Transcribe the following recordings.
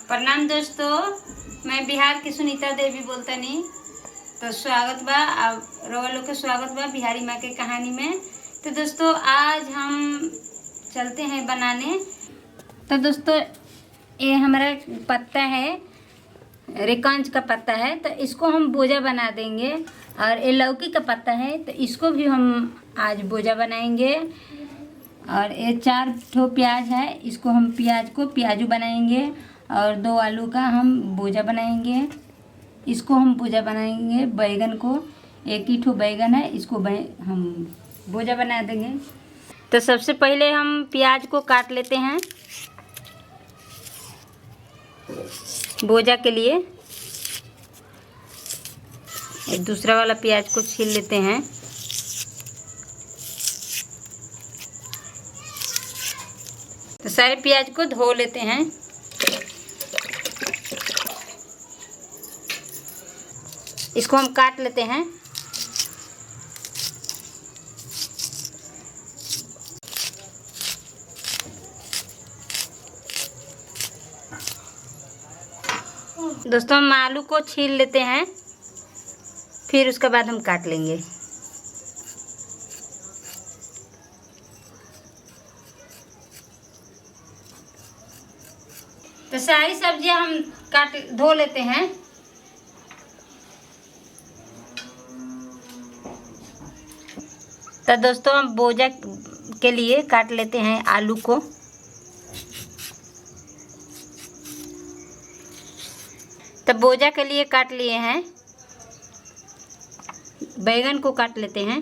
प्रणाम दोस्तों, मैं बिहार की सुनीता देवी बोलतनी। तो स्वागत बा आप रोवा लोग के स्वागत बा बिहारी माँ के कहानी में। तो दोस्तों आज हम चलते हैं बनाने। तो दोस्तों ये हमारा पत्ता है, रेकांच का पत्ता है, तो इसको हम बोजा बना देंगे। और ये लौकी का पत्ता है तो इसको भी हम आज बोजा बनाएंगे। और ये 4 ठो प्याज है, इसको हम प्याजू बनाएंगे। और 2 आलू का हम बोजा बनाएंगे, इसको हम बोजा बनाएंगे। बैगन को 1 ही ठो बैगन है, इसको हम बोजा बना देंगे। तो सबसे पहले हम प्याज को काट लेते हैं बोजा के लिए। दूसरा वाला प्याज को छील लेते हैं। तो सारे प्याज को धो लेते हैं। इसको हम काट लेते हैं। दोस्तों हम आलू को छील लेते हैं, फिर उसके बाद हम काट लेंगे। तो सारी सब्जियां हम धो लेते हैं। तो दोस्तों हम बोजा के लिए काट लेते हैं आलू को। तो बोजा के लिए काट लिए हैं। बैगन को काट लेते हैं।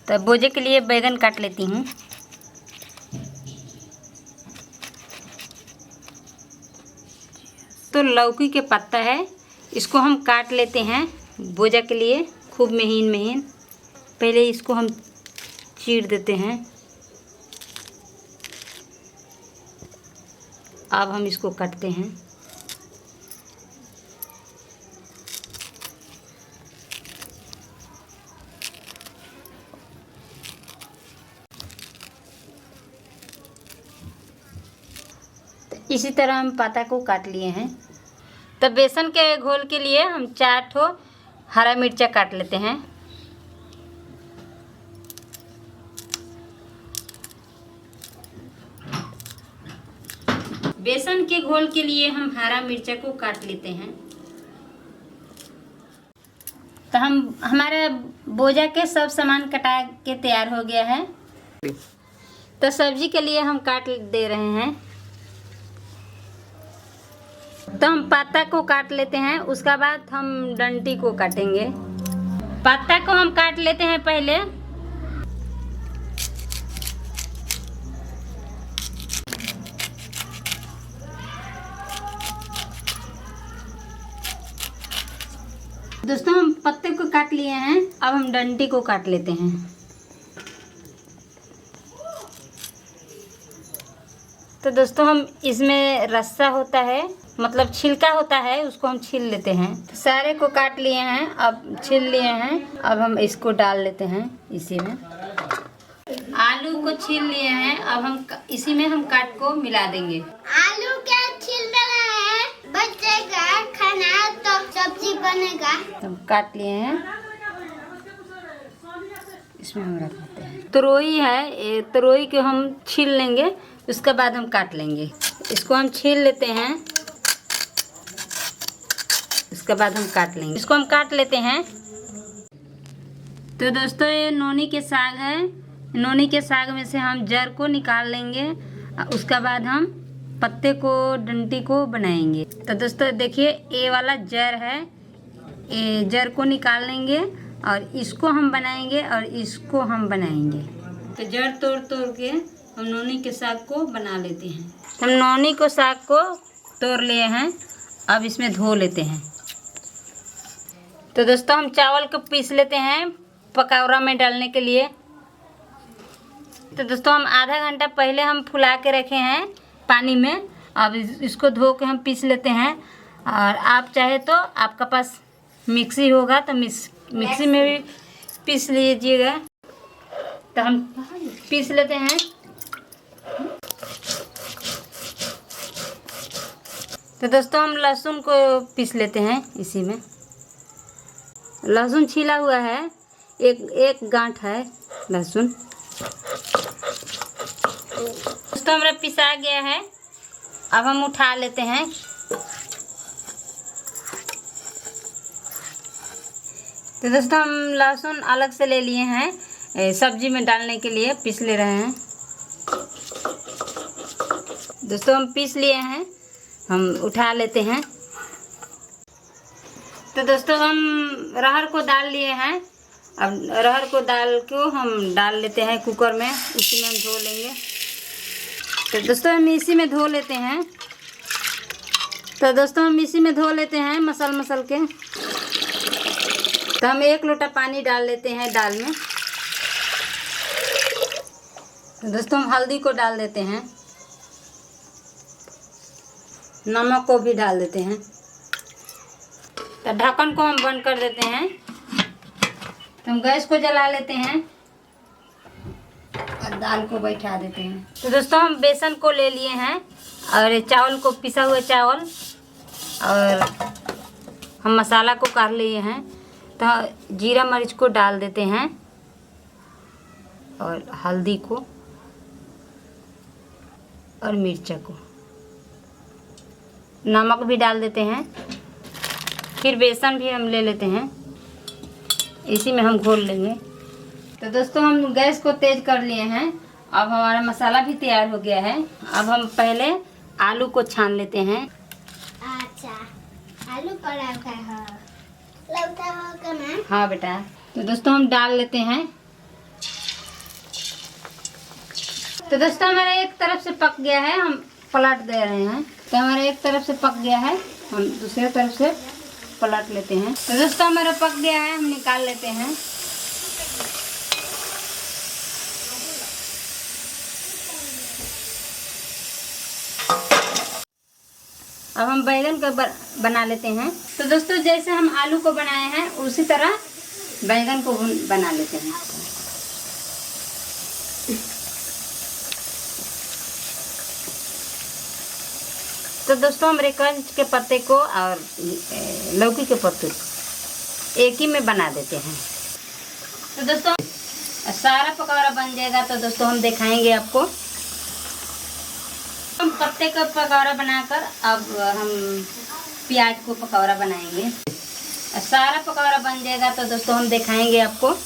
तो बोजे के लिए बैगन काट लेती हूँ। तो लौकी के पत्ता है, इसको हम काट लेते हैं बोजा के लिए खूब महीन महीन। पहले इसको हम चीर देते हैं। अब हम इसको काटते हैं। इसी तरह हम पत्ता को काट लिए हैं। तो बेसन के घोल के लिए हम 4 ठो हरा मिर्चा काट लेते हैं। बेसन के घोल के लिए हम हरा मिर्चा को काट लेते हैं। तो हमारा बोजा के सब सामान कटा के तैयार हो गया है। तो सब्जी के लिए हम काट दे रहे हैं। तो हम पत्ता को काट लेते हैं, उसका बाद हम डंटी को काटेंगे। पत्ता को हम काट लेते हैं पहले। दोस्तों हम पत्ते को काट लिए हैं, अब हम डंटी को काट लेते हैं। तो दोस्तों हम इसमें रस्सा होता है, मतलब छिलका होता है, उसको हम छील लेते हैं। तो सारे को काट लिए हैं, अब छील लिए हैं। अब हम इसको डाल लेते हैं इसी में। आलू को छील लिए हैं, अब हम इसी में हम काट को मिला देंगे। आलू क्या छील देना है, बचेगा खाना तो सब्जी बनेगा। तो हम काट लिए हैं, इसमें हम रख देते हैं। तरोई है, ये तरोई को हम छील लेंगे, उसके बाद हम काट लेंगे। इसको हम छील लेते हैं, उसके बाद हम काट लेंगे। इसको हम काट लेते हैं। तो दोस्तों ये नोनी के साग है। नोनी के साग में से हम जड़ को निकाल लेंगे, उसके बाद हम पत्ते को डंटी को बनाएंगे। तो दोस्तों देखिए ये वाला जड़ है, ये जड़ को निकाल लेंगे और इसको हम बनाएंगे और इसको हम बनाएंगे। तो जड़ तोड़ तोड़ के हम नोनी के साग को बना लेते हैं। हम नोनी को साग को तोड़ लिए हैं, अब इसमें धो लेते हैं। तो दोस्तों हम चावल को पीस लेते हैं पकौड़ा में डालने के लिए। तो दोस्तों हम आधा घंटा पहले हम फुला के रखे हैं पानी में। अब इसको धो के हम पीस लेते हैं। और आप चाहे तो आपका पास मिक्सी होगा तो मिक्सी में भी पीस लीजिएगा। तो हम पीस लेते हैं। तो दोस्तों हम लहसुन को पीस लेते हैं इसी में। लहसुन छीला हुआ है, एक गांठ है लहसुन। दोस्तों हमारा पिसा गया है, अब हम उठा लेते हैं। तो दोस्तों हम लहसुन अलग से ले लिए हैं, सब्जी में डालने के लिए पीस ले रहे हैं। दोस्तों हम पीस लिए हैं, हम उठा लेते हैं। तो दोस्तों हम अरहर को डाल लिए हैं। अब अरहर को डाल को हम डाल लेते हैं कुकर में, इसी में हम धो लेंगे। तो दोस्तों हम इसी में धो लेते हैं। तो दोस्तों हम इसी में धो लेते हैं मसल के। तो हम 1 लोटा पानी डाल लेते हैं दाल में। तो दोस्तों हम हल्दी को डाल देते हैं, नमक को भी डाल देते हैं। तो ढक्कन को हम बंद कर देते हैं। तो हम गैस को जला लेते हैं और दाल को बैठा देते हैं। तो दोस्तों हम बेसन को ले लिए हैं और चावल को, पिसा हुआ चावल, और हम मसाला को काट लिए हैं। तो जीरा मरीच को डाल देते हैं और हल्दी को और मिर्चा को, नमक भी डाल देते हैं। फिर बेसन भी हम ले लेते हैं, इसी में हम घोल लेंगे। तो दोस्तों हम गैस को तेज कर लिए हैं। अब हमारा मसाला भी तैयार हो गया है। अब हम पहले आलू को छान लेते हैं। अच्छा, आलू पराठा है, लगता होगा ना? हाँ बेटा। तो दोस्तों हम डाल लेते हैं। तो दोस्तों हमारा एक तरफ से पक गया है, हम पलट दे रहे हैं। तो हमारा एक तरफ से पक गया है, हम दूसरे तरफ से पलट लेते हैं। तो दोस्तों हमारा पक गया है, हम निकाल लेते हैं। अब हम बैगन का बना लेते हैं। तो दोस्तों जैसे हम आलू को बनाए हैं उसी तरह बैगन को बना लेते हैं। तो दोस्तों हम कच के पत्ते को और लौकी के पत्ते को एक ही में बना देते हैं। तो दोस्तों सारा पकौड़ा बन जाएगा तो दोस्तों हम दिखाएंगे आपको। हम पत्ते का पकौड़ा बनाकर अब हम प्याज को पकौड़ा बनाएंगे। सारा पकौड़ा बन जाएगा तो दोस्तों हम दिखाएंगे आपको।